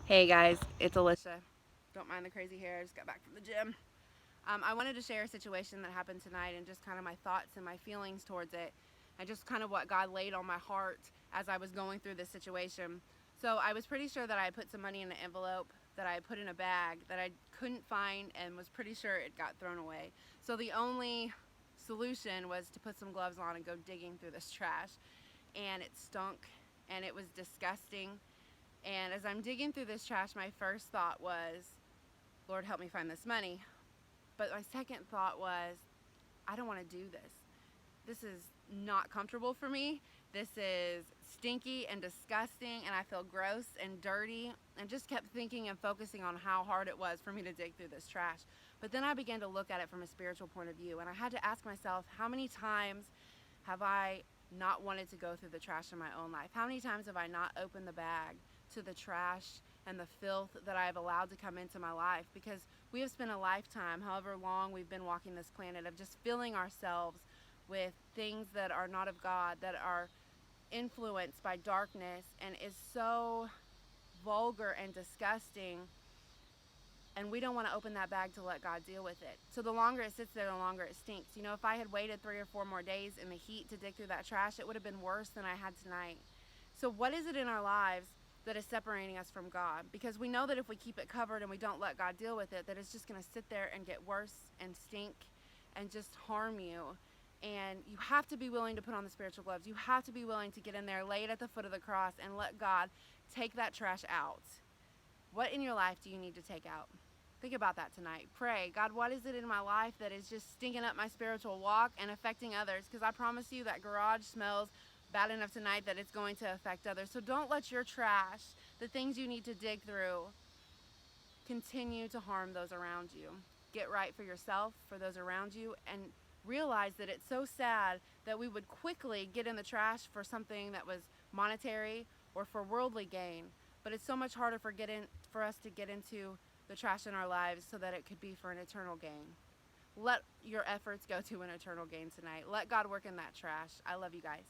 Hey guys, it's Alicia. Don't mind the crazy hair, I just got back from the gym. I wanted to share a situation that happened tonight and just kind of my thoughts and my feelings towards it, and just kind of what God laid on my heart as I was going through this situation. So I was pretty sure that I put some money in an envelope that I put in a bag that I couldn't find and was pretty sure it got thrown away. So the only solution was to put some gloves on and go digging through this trash. And it stunk and it was disgusting. And as I'm digging through this trash, my first thought was, Lord, help me find this money. But my second thought was, I don't want to do this. This is not comfortable for me. This is stinky and disgusting, and I feel gross and dirty, and just kept thinking and focusing on how hard it was for me to dig through this trash. But then I began to look at it from a spiritual point of view, and I had to ask myself, how many times have I not wanted to go through the trash in my own life? How many times have I not opened the bag to the trash and the filth that I have allowed to come into my life? Because we have spent a lifetime, however long we've been walking this planet, of just filling ourselves with things that are not of God, that are influenced by darkness, and is so vulgar and disgusting, and we don't want to open that bag to let God deal with it. So the longer it sits there, the longer it stinks. You know, if I had waited 3 or 4 more days in the heat to dig through that trash, it would have been worse than I had tonight. So what is it in our lives that is separating us from God? Because we know that if we keep it covered and we don't let God deal with it, that it's just going to sit there and get worse and stink and just harm you. And you have to be willing to put on the spiritual gloves. You have to be willing to get in there, lay it at the foot of the cross, and let God take that trash out. What in your life do you need to take out? Think about that tonight. Pray, God, what is it in my life that is just stinking up my spiritual walk and affecting others? Because I promise you that garage smells bad enough tonight that it's going to affect others. So don't let your trash, the things you need to dig through, continue to harm those around you. Get right for yourself, for those around you, and realize that it's so sad that we would quickly get in the trash for something that was monetary or for worldly gain. But it's so much harder for us to get into the trash in our lives so that it could be for an eternal gain. Let your efforts go to an eternal gain tonight. Let God work in that trash. I love you guys.